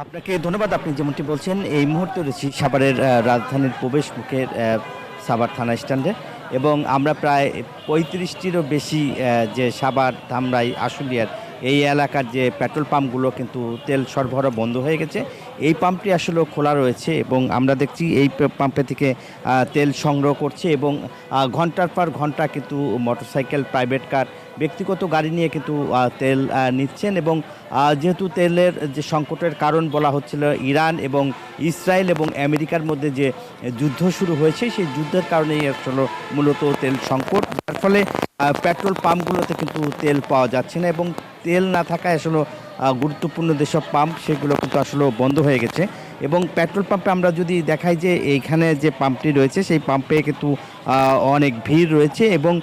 আপনাকে ধন্যবাদ। আপনি যেমনটি বলছেন এই মুহূর্তে রয়েছি সাভারের রাজধানীর প্রবেশ মুখের সাভার থানা স্ট্যান্ডে এবং আমরা প্রায় ৩৫টিরও বেশি যে সাভার, ধামরাই, আশুলিয়ার এই এলাকার যে পেট্রোল পাম্পগুলো কিন্তু তেল সরবরাহ বন্ধ হয়ে গেছে। এই পাম্পটি আসলে খোলা রয়েছে এবং আমরা দেখছি এই পাম্পে থেকে তেল সংগ্রহ করছে এবং ঘন্টার পর ঘন্টা কিন্তু মোটরসাইকেল, প্রাইভেট কার, ব্যক্তিগত গাড়ি নিয়ে কিন্তু তেল নিচ্ছেন এবং যেহেতু তেলের যে সংকটের কারণ বলা হচ্ছিল ইরান এবং ইসরায়েল এবং আমেরিকার মধ্যে যে যুদ্ধ শুরু হয়েছে, সেই যুদ্ধের কারণেই আসলে মূলত তেল সংকট, যার ফলে পেট্রোল পাম্পগুলোতে কিন্তু তেল পাওয়া যাচ্ছে না এবং তেল না থাকায় আসলে গুরুত্বপূর্ণ যেসব পাম্প সেগুলো কিন্তু আসলে বন্ধ হয়ে গেছে। এবং পেট্রোল পাম্পে আমরা যদি দেখাই যে এইখানে যে পাম্পটি রয়েছে সেই পাম্পে কিন্তু অনেক ভিড় রয়েছে এবং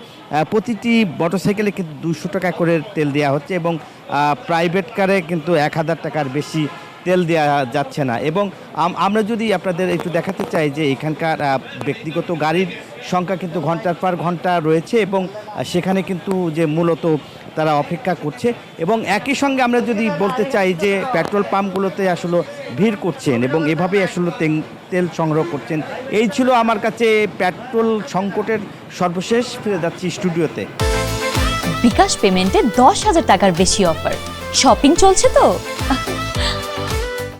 প্রতিটি মোটরসাইকেলে কিন্তু 200 টাকা করে তেল দেওয়া হচ্ছে এবং প্রাইভেট কারে কিন্তু 1000 টাকার বেশি তেল দেওয়া যাচ্ছে না। এবং আমরা যদি আপনাদের একটু দেখাতে চাই যে এখানকার ব্যক্তিগত গাড়ির সংখ্যা কিন্তু ঘন্টার পর ঘন্টা রয়েছে এবং সেখানে কিন্তু যে মূলত তারা অপেক্ষা করছে এবং একই সঙ্গে আমরা যদি বলতে চাই যে পেট্রোল পাম্পগুলোতে আসলে ভিড় করছেন এবং এভাবেই আসলে তেল সংগ্রহ করছেন। এই ছিল আমার কাছে পেট্রোল সংকটের সর্বশেষ। ফিরে যাচ্ছি স্টুডিওতে। বিকাশ পেমেন্টে 10,000 টাকার বেশি অফার, শপিং চলছে তো।